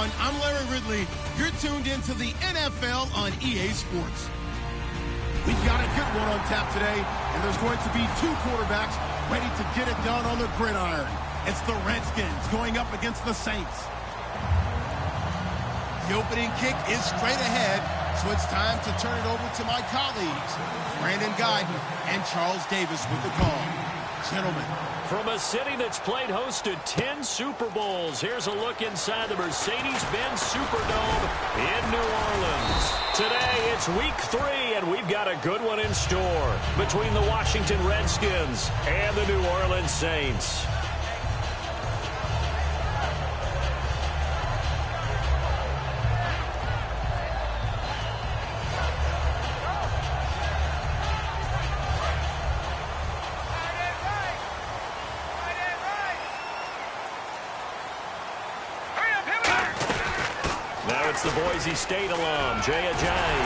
everyone. I'm Larry Ridley. You're tuned into the NFL on EA Sports. We've got a good one on tap today, and there's going to be two quarterbacks ready to get it done on the gridiron. It's the Redskins going up against the Saints. The opening kick is straight ahead, so it's time to turn it over to my colleagues, Brandon Guyton and Charles Davis with the call. Gentlemen. From a city that's played host to 10 Super Bowls, here's a look inside the Mercedes-Benz Superdome in New Orleans. Today, it's week 3, and we've got a good one in store between the Washington Redskins and the New Orleans Saints. The Boise State alum, Jay Ajayi.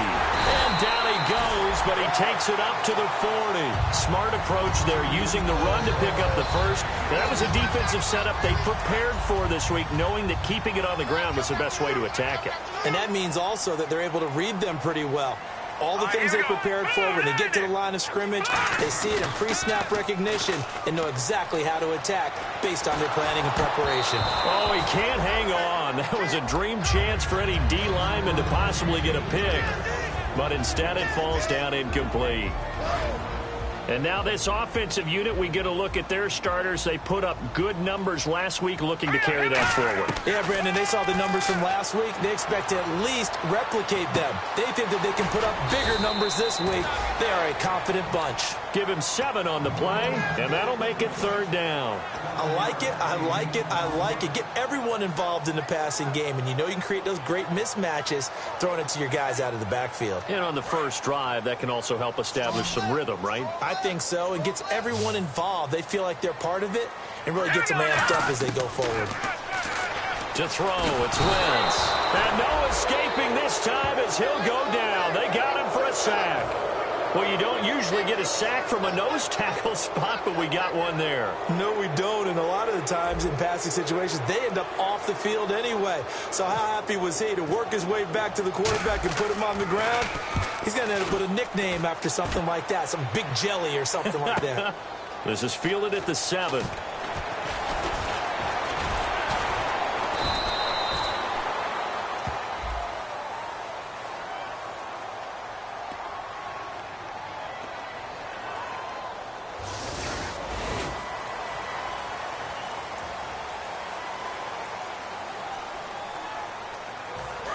And down he goes, but he takes it up to the 40. Smart approach there, using the run to pick up the first. That was a defensive setup they prepared for this week, knowing that keeping it on the ground was the best way to attack it. And that means also that they're able to read them pretty well. All the things they prepared for, when they get to the line of scrimmage, they see it in pre-snap recognition and know exactly how to attack based on their planning and preparation. Oh, he can't hang on. That was a dream chance for any D lineman to possibly get a pick. But instead it falls down incomplete. And now this offensive unit, we get a look at their starters. They put up good numbers last week, looking to carry that forward. Yeah, Brandon, they saw the numbers from last week. They expect to at least replicate them. They think that they can put up bigger numbers this week. They are a confident bunch. Give him 7 on the play, and that'll make it 3rd down. I like it, I like it, I like it. Get everyone involved in the passing game, and you know you can create those great mismatches throwing it to your guys out of the backfield. And on the first drive, that can also help establish some rhythm, right? I think so. It gets everyone involved. They feel like they're part of it and really gets them amped up as they go forward. To throw, it's Wentz. And no escaping this time as he'll go down. They got him for a sack. Well, you don't usually get a sack from a nose tackle spot, but we got one there. No, we don't, and a lot of the times in passing situations, they end up off the field anyway. So how happy was he to work his way back to the quarterback and put him on the ground? He's going to end up with a nickname after something like that, some Big Jelly or something like that. This is fielded at the 7.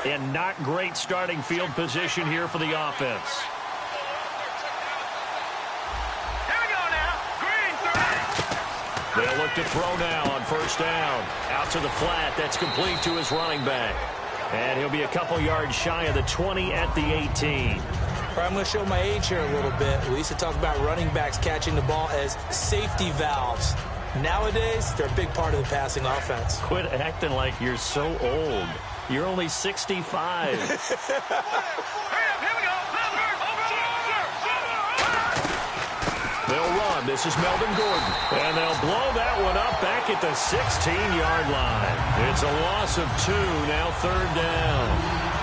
And not great starting field position here for the offense. Here we go now. Green 3. They'll look to throw now on 1st down. Out to the flat. That's complete to his running back. And he'll be a couple yards shy of the 20 at the 18. I'm going to show my age here a little bit. We used to talk about running backs catching the ball as safety valves. Nowadays, they're a big part of the passing offense. Quit acting like you're so old. You're only 65. Here we go. They'll run. This is Melvin Gordon. And they'll blow that one up back at the 16-yard line. It's a loss of 2. Now 3rd down.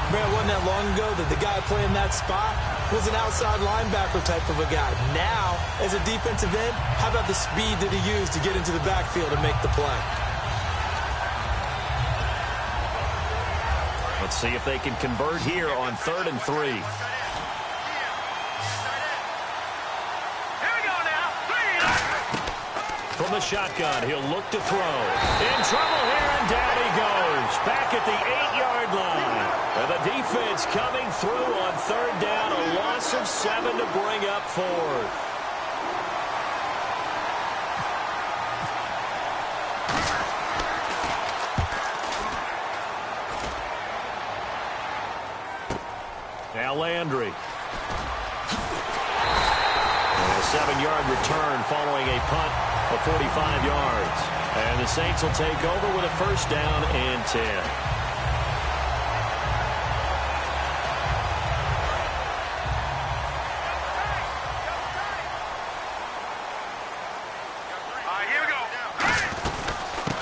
Man, it wasn't that long ago that the guy playing that spot was an outside linebacker type of a guy. Now, as a defensive end, how about the speed that he used to get into the backfield and make the play? Let's see if they can convert here on 3rd and 3. Here we go now. 3. From the shotgun, he'll look to throw. In trouble here, and down he goes. Back at the 8-yard line. And the defense coming through on 3rd down. A loss of 7 to bring up 4th. Now Landry. And a 7-yard return following a punt of 45 yards. And the Saints will take over with a 1st down and 10.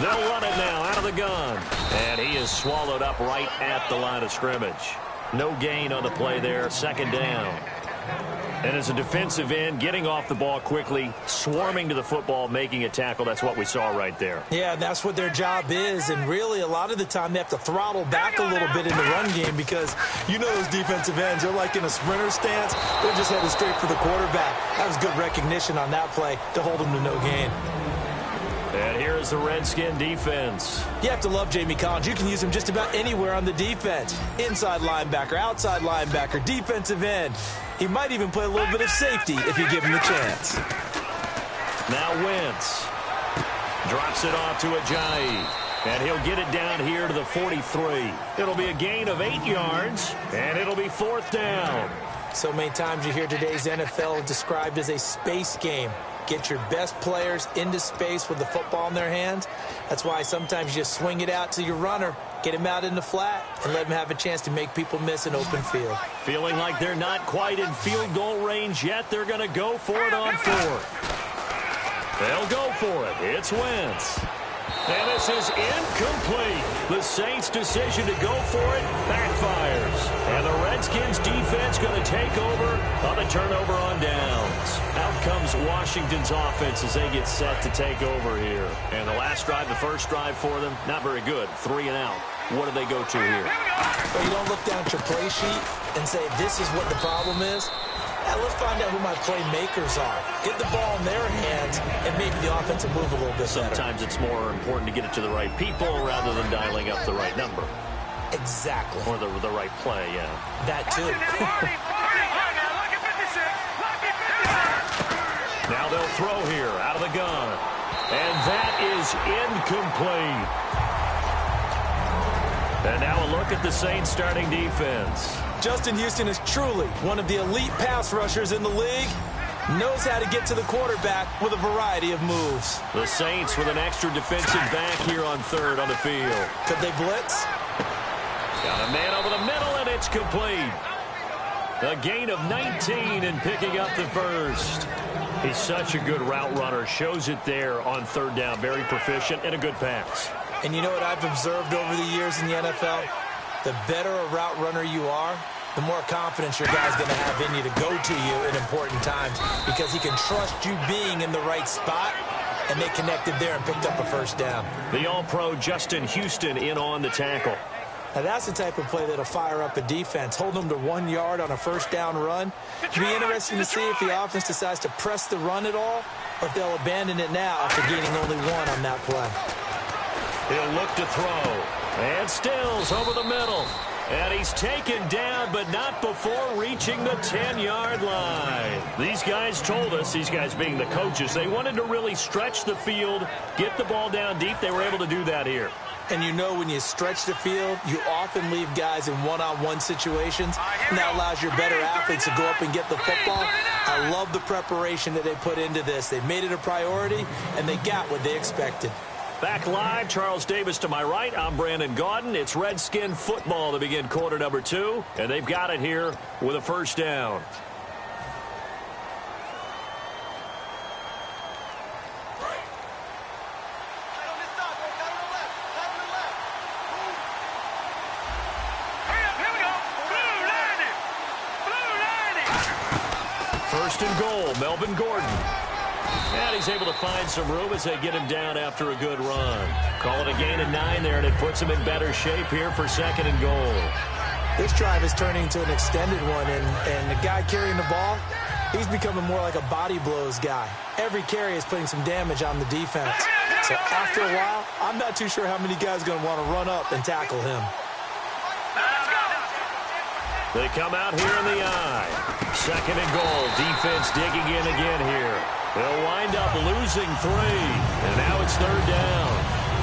They'll run it now out of the gun. And he is swallowed up right at the line of scrimmage. No gain on the play there. Second down. And as a defensive end, getting off the ball quickly, swarming to the football, making a tackle, that's what we saw right there. Yeah, that's what their job is. And really, a lot of the time, they have to throttle back a little bit in the run game because you know those defensive ends, they're like in a sprinter stance. They're just headed straight for the quarterback. That was good recognition on that play to hold them to no gain. And here is the Redskin defense. You have to love Jamie Collins. You can use him just about anywhere on the defense. Inside linebacker, outside linebacker, defensive end. He might even play a little bit of safety if you give him the chance. Now Wentz drops it off to Ajayi. And he'll get it down here to the 43. It'll be a gain of 8 yards, and it'll be fourth down. So many times you hear today's NFL described as a space game. Get your best players into space with the football in their hands. That's why sometimes you just swing it out to your runner, get him out in the flat, and let him have a chance to make people miss an open field. Feeling like they're not quite in field goal range yet. They're going to go for it on fourth. They'll go for it. It's Wentz. And this is incomplete. The Saints' decision to go for it backfires. And the Redskins' defense going to take over on the turnover on downs. Out comes Washington's offense as they get set to take over here. And the last drive, the first drive for them, not very good. 3 and out. What do they go to here? Well, you don't look down at your play sheet and say, this is what the problem is. Now, let's find out who my playmakers are. Get the ball in their hands, and maybe the offense will move a little bit better. Sometimes it's more important to get it to the right people rather than dialing up the right number. Exactly. Or the right play, yeah. That, too. Now they'll throw here out of the gun. And that is incomplete. And now a look at the Saints starting defense. Justin Houston is truly one of the elite pass rushers in the league. Knows how to get to the quarterback with a variety of moves. The Saints with an extra defensive back here on third on the field. Could they blitz? Got a man over the middle, and it's complete. A gain of 19 and picking up the first. He's such a good route runner. Shows it there on third down. Very proficient and a good pass. And you know what I've observed over the years in the NFL? The better a route runner you are, the more confidence your guy's going to have in you to go to you in important times because he can trust you being in the right spot, and they connected there and picked up a first down. The All-Pro Justin Houston in on the tackle. Now, that's the type of play that'll fire up a defense. Hold them to 1 yard on a first down run. It'll be interesting to see if the offense decides to press the run at all or if they'll abandon it now after gaining only 1 on that play. He'll look to throw. And Stills over the middle. And he's taken down, but not before reaching the 10-yard line. These guys told us, these guys being the coaches, they wanted to really stretch the field, get the ball down deep. They were able to do that here. And you know when you stretch the field, you often leave guys in one-on-one situations, and that allows your better athletes to go up and get the football. I love the preparation that they put into this. They made it a priority, and they got what they expected. Back live, Charles Davis to my right. I'm Brandon Gaudin. It's Redskin football to begin quarter number 2, and they've got it here with a first down. First and goal, Melvin Gordon. And he's able to find some room as they get him down after a good run. Call it a gain of 9 there, and it puts him in better shape here for second and goal. This drive is turning into an extended one, and the guy carrying the ball, he's becoming more like a body blows guy. Every carry is putting some damage on the defense. So after a while, I'm not too sure how many guys are going to want to run up and tackle him. They come out here in the eye. Second and goal. Defense digging in again here. They'll wind up losing 3. And now it's third down.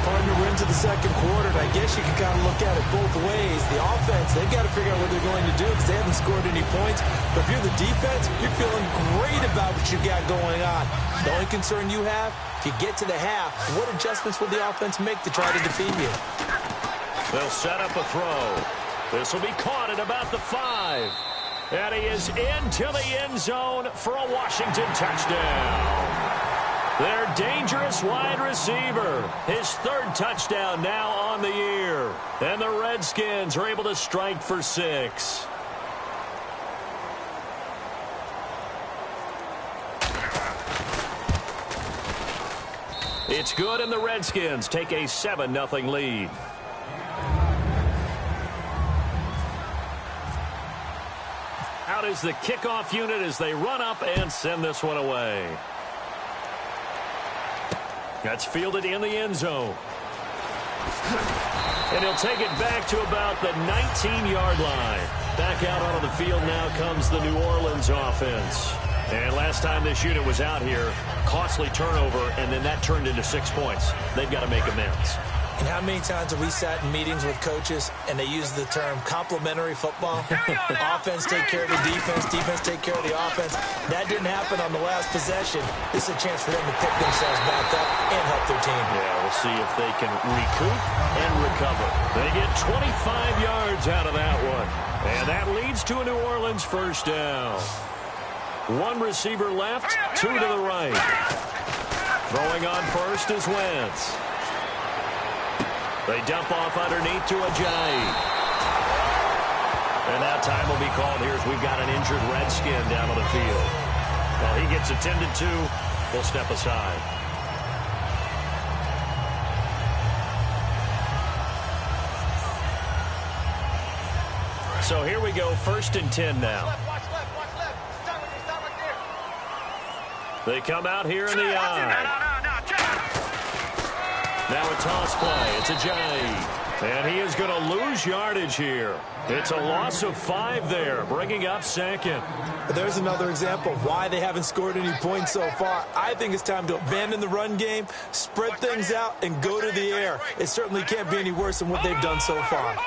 Partner, we're into the second quarter, and I guess you can kind of look at it both ways. The offense, they've got to figure out what they're going to do because they haven't scored any points. But if you're the defense, you're feeling great about what you got going on. The only concern you have, if you get to the half, what adjustments will the offense make to try to defeat you? They'll set up a throw. This will be caught at about the 5. And he is into the end zone for a Washington touchdown. Their dangerous wide receiver. His third touchdown now on the year. And the Redskins are able to strike for 6. It's good, and the Redskins take a 7-0 lead. Out is the kickoff unit as they run up and send this one away. That's fielded in the end zone. And he'll take it back to about the 19-yard line. Back out onto the field now comes the New Orleans offense. And last time this unit was out here, costly turnover, and then that turned into 6 points. They've got to make amends. And how many times have we sat in meetings with coaches and they use the term complementary football? Offense take care of the defense, defense take care of the offense. That didn't happen on the last possession. This is a chance for them to pick themselves back up and help their team. Yeah, we'll see if they can recoup and recover. They get 25 yards out of that one. And that leads to a New Orleans first down. One receiver left, 2 to the right. Throwing on first is Wentz. They dump off underneath to Ajayi. And now time will be called here as we've got an injured Redskin down on the field. Well, he gets attended to. We'll step aside. So here we go, 1st and 10 now. They come out here in the eye. Now a toss play. It's Ajayi. And he is going to lose yardage here. It's a loss of 5 there, bringing up 2nd. There's another example of why they haven't scored any points so far. I think it's time to abandon the run game, spread things out, and go to the air. It certainly can't be any worse than what they've done so far.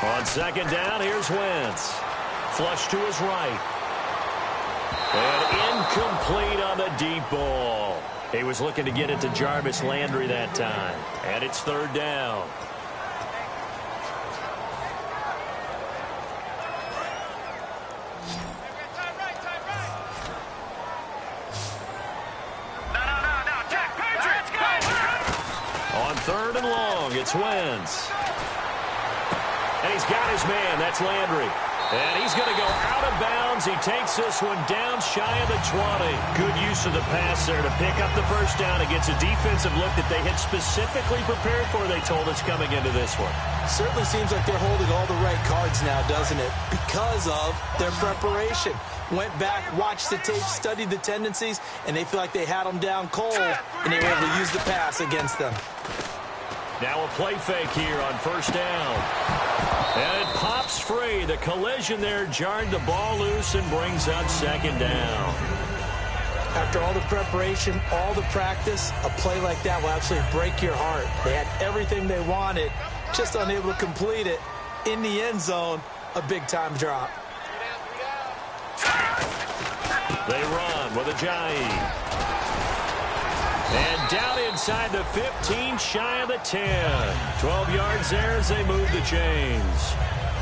On 2nd down, here's Wentz. Flush to his right. And incomplete on the deep ball. He was looking to get it to Jarvis Landry that time. And it's 3rd down. On 3rd and long, it's Wentz. And he's got his man. That's Landry. And he's going to go out of bounds. He takes this one down shy of the 20. Good use of the pass there to pick up the first down against a defensive look that they had specifically prepared for, they told us, coming into this one. Certainly seems like they're holding all the right cards now, doesn't it? Because of their preparation. Went back, watched the tape, studied the tendencies, and they feel like they had them down cold, and they were able to use the pass against them. Now a play fake here on 1st down. And it pops free. The collision there jarred the ball loose and brings up 2nd down. After all the preparation, all the practice, a play like that will absolutely break your heart. They had everything they wanted, just unable to complete it. In the end zone, a big-time drop. They run with Ajayi. And down inside the 15, shy of the 10. 12 yards there as they move the chains.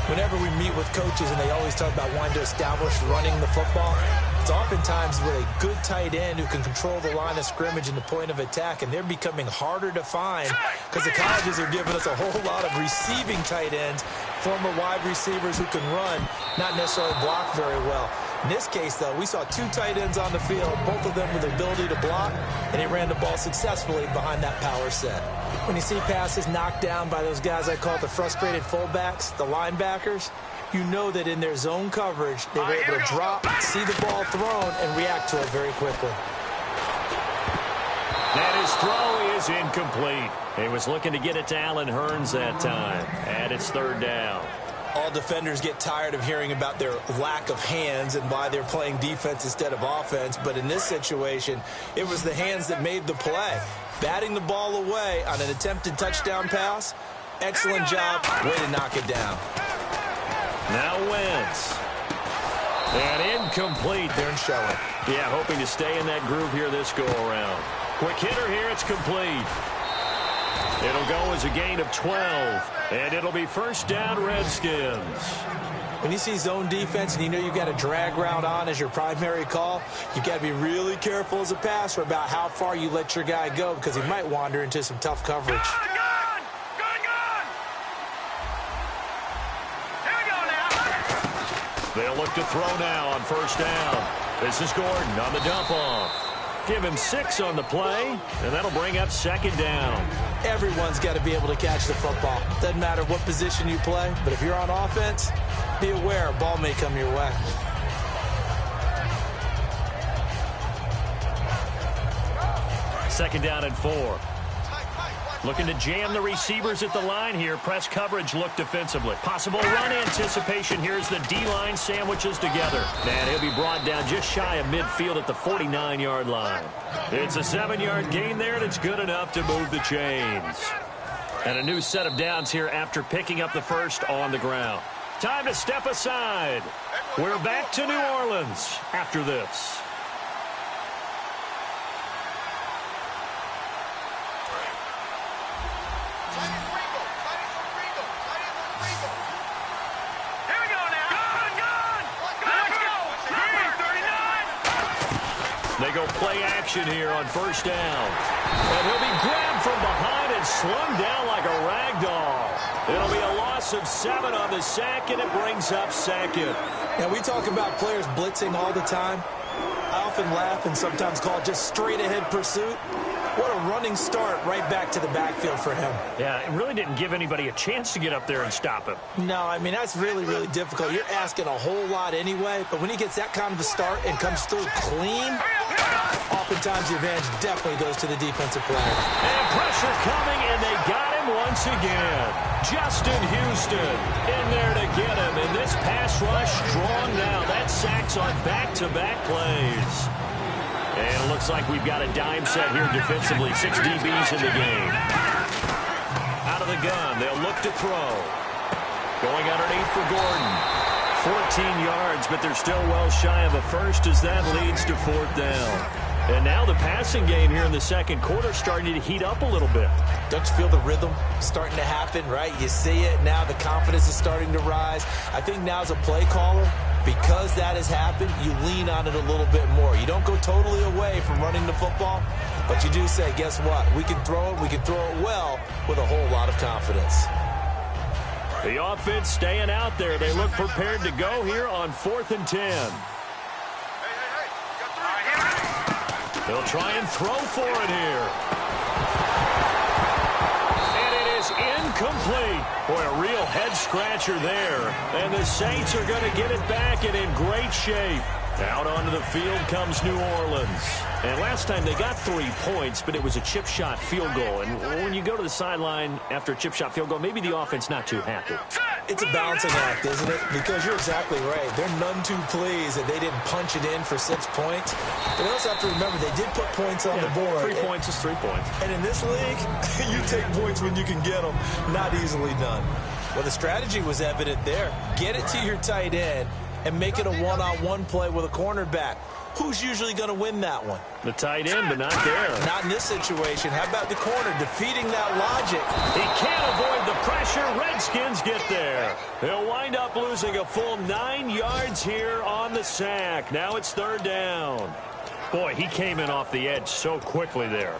Whenever we meet with coaches and they always talk about wanting to establish running the football, it's oftentimes with a good tight end who can control the line of scrimmage and the point of attack, and they're becoming harder to find because the colleges are giving us a whole lot of receiving tight ends, former wide receivers who can run, not necessarily block very well. In this case, though, we saw 2 tight ends on the field, both of them with the ability to block, and he ran the ball successfully behind that power set. When you see passes knocked down by those guys I call the frustrated fullbacks, the linebackers, you know that in their zone coverage, they were able to drop, see the ball thrown, and react to it very quickly. And his throw is incomplete. He was looking to get it to Allen Hurns that time, and it's 3rd down. All defenders get tired of hearing about their lack of hands and why they're playing defense instead of offense. But in this situation, it was the hands that made the play. Batting the ball away on an attempted touchdown pass. Excellent job. Way to knock it down. Now Wentz. And incomplete. They're in showing. Yeah, hoping to stay in that groove here this go-around. Quick hitter here. It's complete. It'll go as a gain of 12, and it'll be 1st down Redskins. When you see zone defense and you know you've got a drag route on as your primary call, you've got to be really careful as a passer about how far you let your guy go because he might wander into some tough coverage. Gun! Here we go now. They'll look to throw now on first down. This is Gordon on the dump off. Give him 6 on the play, and that'll bring up second down. Everyone's got to be able to catch the football. Doesn't matter what position you play, but if you're on offense, be aware a ball may come your way. Second down and 4. Looking to jam the receivers at the line here. Press coverage look defensively. Possible run anticipation. Here's the D-line sandwiches together. And he'll be brought down just shy of midfield at the 49-yard line. It's a 7-yard gain there, and it's good enough to move the chains. And a new set of downs here after picking up the first on the ground. Time to step aside. We're back to New Orleans after this. They go play action here on first down. And he'll be grabbed from behind and slung down like a rag doll. It'll be a loss of 7 on the sack, and it brings up second. Now, we talk about players blitzing all the time. I often laugh and sometimes call it just straight-ahead pursuit. What a running start right back to the backfield for him. Yeah, it really didn't give anybody a chance to get up there and stop him. No, I mean, that's really, really difficult. You're asking a whole lot anyway, but when he gets that kind of a start and comes through clean, oftentimes the advantage definitely goes to the defensive player. And pressure coming, and they got him once again. Justin Houston in there to get him, and this pass rush strong now. That sacks on back-to-back plays. And it looks like we've got a dime set here defensively. 6 DBs in the game. Out of the gun, they'll look to throw. Going underneath for Gordon. 14 yards, but they're still well shy of a first as that leads to 4th down. And now the passing game here in the second quarter starting to heat up a little bit. Don't you feel the rhythm starting to happen, right? You see it now. The confidence is starting to rise. I think now as a play caller, because that has happened, you lean on it a little bit more. You don't go totally away from running the football, but you do say, guess what? We can throw it. We can throw it well with a whole lot of confidence. The offense staying out there. They look prepared to go here on 4th and 10. They'll try and throw for it here. And it is incomplete. Boy, a real head-scratcher there. And the Saints are going to get it back and in great shape. Out onto the field comes New Orleans. And last time they got 3 points, but it was a chip shot field goal. And when you go to the sideline after a chip shot field goal, maybe the offense not too happy. It's a balancing act, isn't it? Because you're exactly right. They're none too pleased that they didn't punch it in for 6 points. But you also have to remember they did put points on the board. 3 points is 3 points. And in this league, you take points when you can get them. Not easily done. Well, the strategy was evident there. Get it to your tight end and make it a one-on-one play with a cornerback. Who's usually going to win that one? The tight end, but not there. Not in this situation. How about the corner defeating that logic? He can't avoid the pressure. Redskins get there. They'll wind up losing a full 9 yards here on the sack. Now it's 3rd down. Boy, he came in off the edge so quickly there.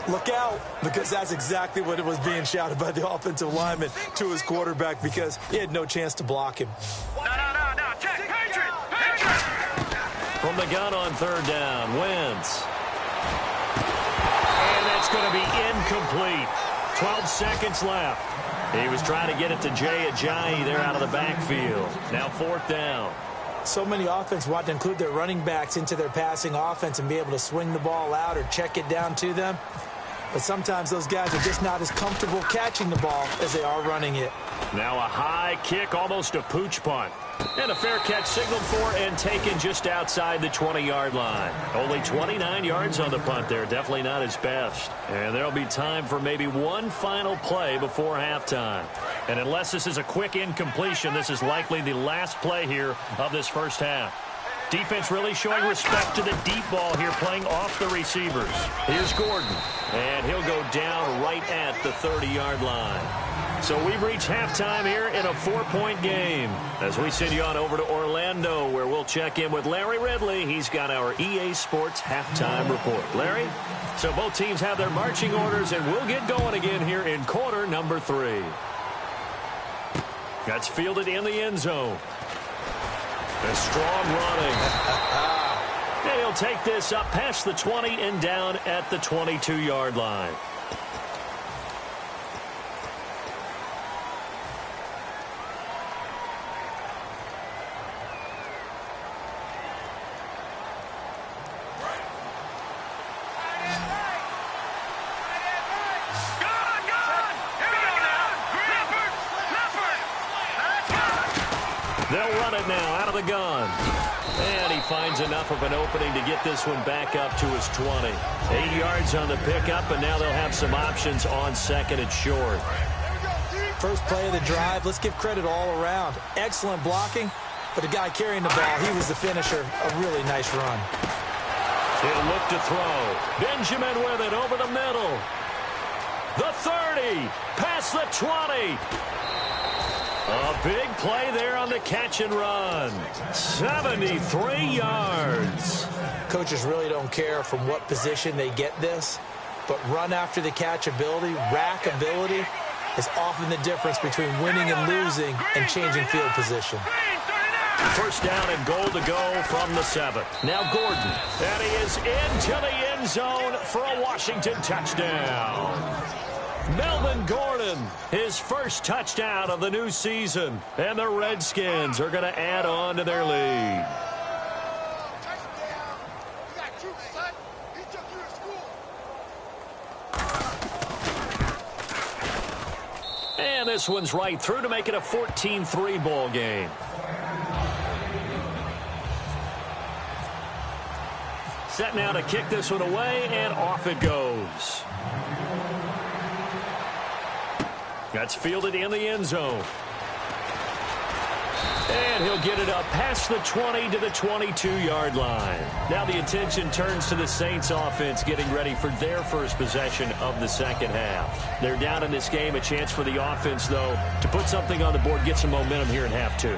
Look out, because that's exactly what it was being shouted by the offensive lineman to his quarterback because he had no chance to block him. No. Check. Patriot. From the gun on 3rd down, Wentz. And that's going to be incomplete. 12 seconds left. He was trying to get it to Jay Ajayi there out of the backfield. Now 4th down. So many offenses want to include their running backs into their passing offense and be able to swing the ball out or check it down to them. But sometimes those guys are just not as comfortable catching the ball as they are running it. Now a high kick, almost a pooch punt. And a fair catch signaled for and taken just outside the 20-yard line. Only 29 yards on the punt there. Definitely not his best. And there'll be time for maybe one final play before halftime. And unless this is a quick incompletion, this is likely the last play here of this first half. Defense really showing respect to the deep ball here, playing off the receivers. Here's Gordon, and he'll go down right at the 30-yard line. So we've reached halftime here in a 4-point game. As we send you on over to Orlando, where we'll check in with Larry Ridley. He's got our EA Sports halftime report. Larry? So both teams have their marching orders, and we'll get going again here in quarter number 3. That's fielded in the end zone. A strong running. And he'll take this up past the 20 and down at the 22-yard line. They'll run it now out of the gun. And he finds enough of an opening to get this one back up to his 20. 8 yards on the pickup, and now they'll have some options on second and short. First play of the drive, let's give credit all around. Excellent blocking, but the guy carrying the ball, he was the finisher. A really nice run. He'll look to throw. Benjamin with it over the middle. The 30, past the 20. A big play there on the catch and run. 73 yards. Coaches really don't care from what position they get this, but run after the catch ability, rack ability, is often the difference between winning and losing and changing field position. First down and goal to go from the 7. Now Gordon. And he is into the end zone for a Washington touchdown. Melvin Gordon, his first touchdown of the new season. And the Redskins are going to add on to their lead. And this one's right through to make it a 14-3 ball game. Set now to kick this one away, and off it goes. That's fielded in the end zone. And he'll get it up past the 20 to the 22-yard line. Now the attention turns to the Saints offense getting ready for their first possession of the second half. They're down in this game. A chance for the offense, though, to put something on the board, get some momentum here in half 2.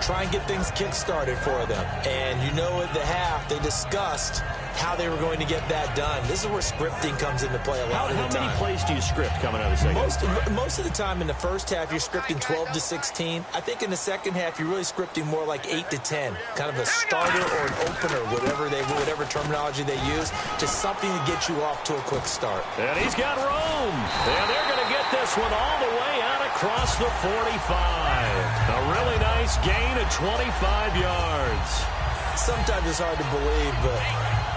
Try and get things kick-started for them. And you know at the half, they discussed how they were going to get that done. This is where scripting comes into play a lot of the time. How many plays do you script coming out of the second half? Most of the time in the first half, you're scripting 12 to 16. I think in the second half, you're really scripting more like 8 to 10. Kind of a starter or an opener, whatever terminology they use. Just something to get you off to a quick start. And he's got room. And they're going to get this one all the way out across the 45. A really nice gain of 25 yards. Sometimes it's hard to believe, but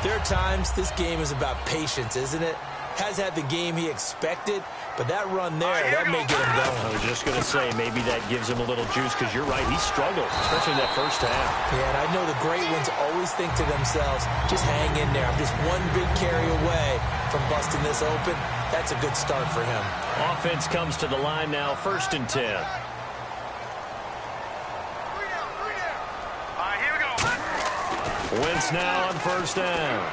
there are times this game is about patience, isn't it? Has had the game he expected, but that run there, that may get him going. I was just going to say, maybe that gives him a little juice, because you're right, he struggled, especially in that first half. Yeah, and I know the great ones always think to themselves, just hang in there. I'm just one big carry away from busting this open. That's a good start for him. Offense comes to the line now, 1st and 10. Wentz now on 1st down.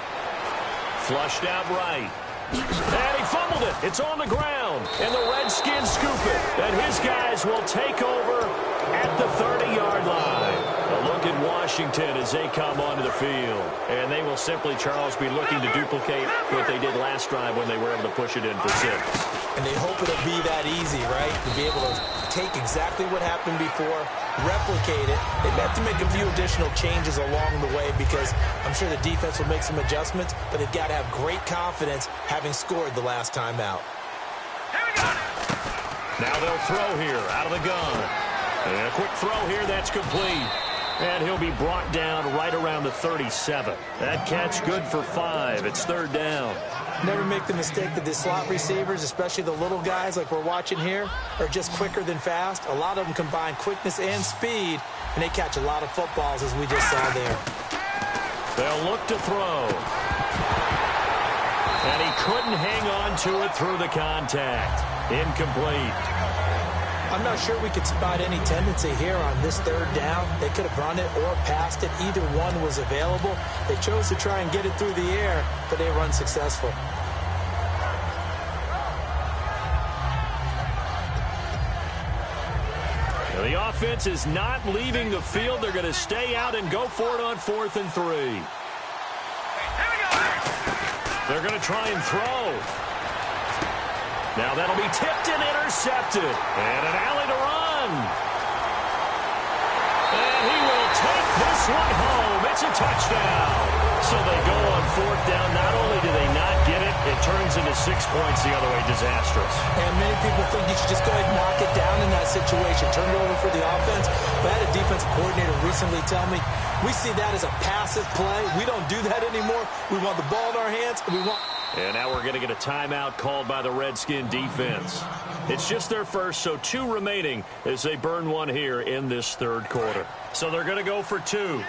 Flushed out right. And he fumbled it. It's on the ground. And the Redskins scoop it. And his guys will take over at the 30-yard line. A look at Washington as they come onto the field. And they will simply, Charles, be looking to duplicate what they did last drive when they were able to push it in for 6. And they hope it'll be that easy, right? To be able to take exactly what happened before, replicate it. They may have to make a few additional changes along the way because I'm sure the defense will make some adjustments, but they've got to have great confidence having scored the last time out. Now they'll throw here out of the gun. And a quick throw here, that's complete. And he'll be brought down right around the 37. That catch good for 5. It's 3rd down. Never make the mistake that the slot receivers, especially the little guys like we're watching here, are just quicker than fast. A lot of them combine quickness and speed, and they catch a lot of footballs, as we just saw there. They'll look to throw. And he couldn't hang on to it through the contact. Incomplete. I'm not sure we could spot any tendency here on this 3rd down. They could have run it or passed it. Either one was available. They chose to try and get it through the air, but they were unsuccessful. And the offense is not leaving the field. They're going to stay out and go for it on 4th and 3. They're going to try and throw. Now that'll be tipped and intercepted. And an alley to run. And he will take this one home. It's a touchdown. So they go on 4th down. Not only do they not get it, it turns into 6 points the other way. Disastrous. And many people think you should just go ahead and knock it down in that situation. Turn it over for the offense. But I had a defensive coordinator recently tell me, we see that as a passive play. We don't do that anymore. We want the ball in our hands, and we want... And now we're going to get a timeout called by the Redskin defense. It's just their first, so 2 remaining as they burn one here in this 3rd quarter. So they're going to go for 2.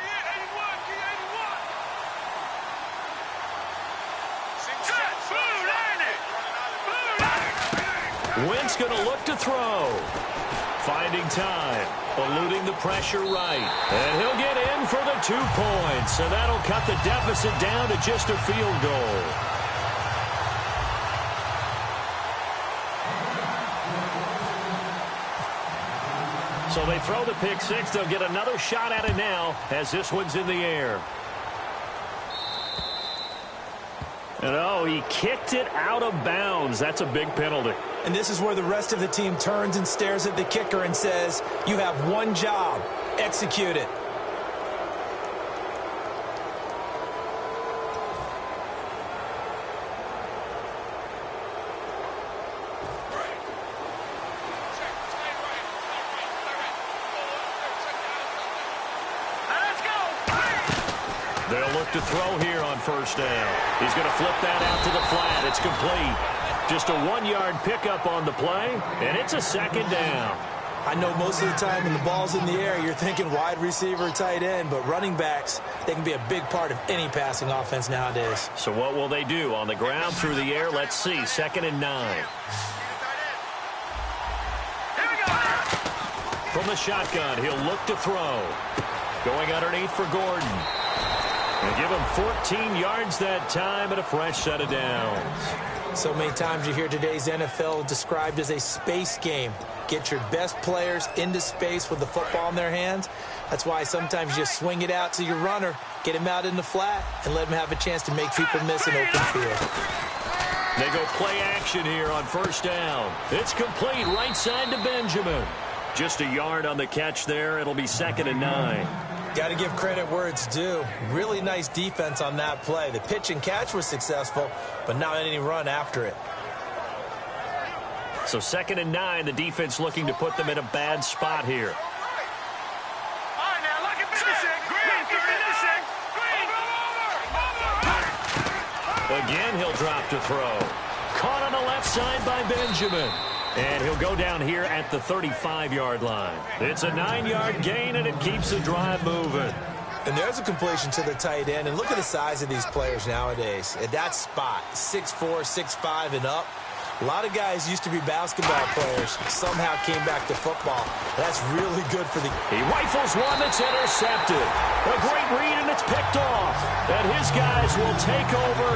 Wentz going to look to throw. Finding time. Eluding the pressure right. And he'll get in for the 2 points. And that'll cut the deficit down to just a field goal. So they throw the pick 6. They'll get another shot at it now as this one's in the air. And oh, he kicked it out of bounds. That's a big penalty. And this is where the rest of the team turns and stares at the kicker and says, you have one job. Execute it. They'll look to throw here on 1st down. He's going to flip that out to the flat. It's complete. Just a 1-yard pickup on the play, and it's a 2nd down. I know most of the time when the ball's in the air, you're thinking wide receiver, tight end, but running backs, they can be a big part of any passing offense nowadays. So what will they do? On the ground, through the air, let's see. 2nd and 9. From the shotgun, he'll look to throw. Going underneath for Gordon. And give him 14 yards that time and a fresh set of downs. So many times you hear today's NFL described as a space game. Get your best players into space with the football in their hands. That's why sometimes you just swing it out to your runner, get him out in the flat, and let him have a chance to make people miss an open field. They go play action here on 1st down. It's complete right side to Benjamin. Just a yard on the catch there. It'll be 2nd and 9. Got to give credit where it's due. Really nice defense on that play. The pitch and catch was successful, but not any run after it. So 2nd and 9, the defense looking to put them in a bad spot here. Again, he'll drop to throw. Caught on the left side by Benjamin. And he'll go down here at the 35-yard line. It's a 9-yard gain, and it keeps the drive moving. And there's a completion to the tight end. And look at the size of these players nowadays. At that spot, 6'4", 6'5", and up. A lot of guys used to be basketball players. Somehow came back to football. That's really good for the... He rifles one that's intercepted. A great read, and it's picked off. And his guys will take over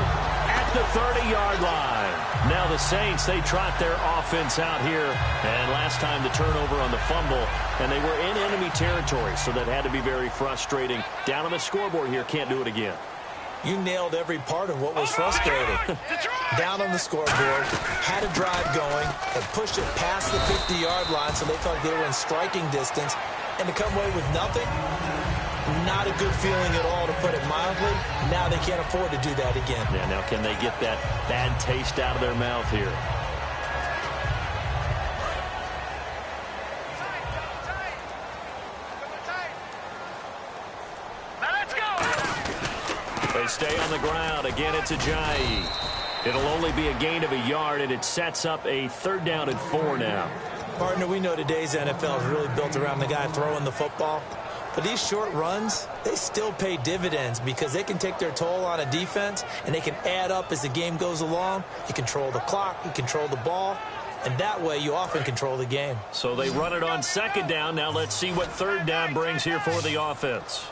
at the 30-yard line. Now the Saints, they trot their offense out here. And last time the turnover on the fumble, and they were in enemy territory, so that had to be very frustrating. Down on the scoreboard here, can't do it again. You nailed every part of what was frustrating. Down on the scoreboard, had a drive going, and pushed it past the 50-yard line, so they thought they were in striking distance. And to come away with nothing, not a good feeling at all, to put it mildly. Now they can't afford to do that again. Yeah, now can they get that bad taste out of their mouth here? They stay on the ground. Again, it's Ajayi. It'll only be a gain of a yard, and it sets up a 3rd down and 4 now. Partner, we know today's NFL is really built around the guy throwing the football. But these short runs, they still pay dividends because they can take their toll on a defense, and they can add up as the game goes along. You control the clock, you control the ball, and that way you often control the game. So they run it on 2nd down. Now let's see what 3rd down brings here for the offense.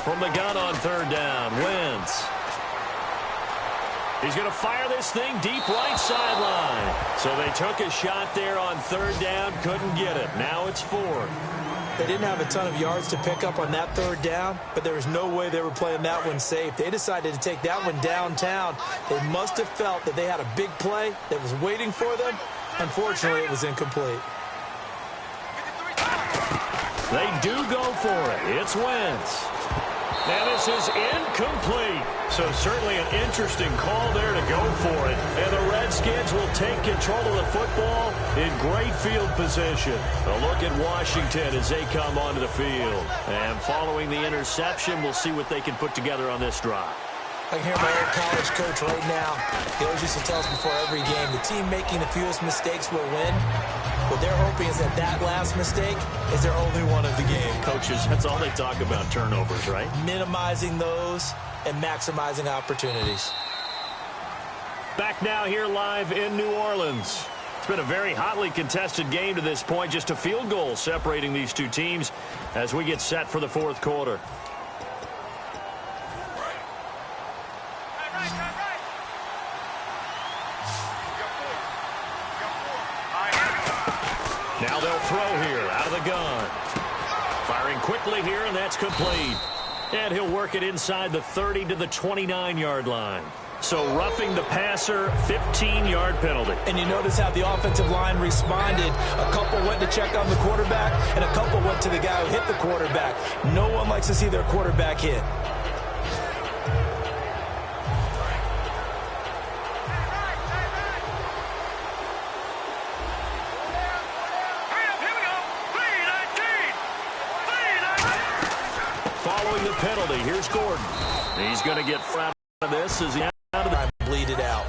From the gun on 3rd down, Wentz. He's going to fire this thing deep right sideline. So they took a shot there on third down, couldn't get it. Now it's fourth. They didn't have a ton of yards to pick up on that third down, but there was no way they were playing that one safe. They decided to take that one downtown. They must have felt that they had a big play that was waiting for them. Unfortunately, it was incomplete. They do go for it. It's Wentz. And this is incomplete. So certainly an interesting call there to go for it. And the Redskins will take control of the football in great field position. A look at Washington as they come onto the field. And following the interception, we'll see what they can put together on this drive. I can hear my old college coach right now. He always used to tell us before every game, the team making the fewest mistakes will win. What they're hoping is that that last mistake is their only one of the game. Coaches, that's all they talk about, turnovers, right? Minimizing those and maximizing opportunities. Back now here live in New Orleans. It's been a very hotly contested game to this point. Just a field goal separating these two teams as we get set for the fourth quarter. Now they'll throw here out of the gun. Firing quickly here, and that's complete. And he'll work it inside the 30 to the 29-yard line. So roughing the passer, 15-yard penalty. And you notice how the offensive line responded. A couple went to check on the quarterback, and a couple went to the guy who hit the quarterback. No one likes to see their quarterback hit. Following the penalty, here's Gordon. He's going to get front of this as he out of the bleed it out.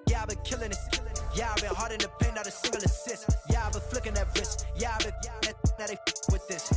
Yeah, I've been killing it. Yeah, I've been hard in the paint, not a single assist. Yeah, I've been flicking that wrist. Yeah, I've been now they with this.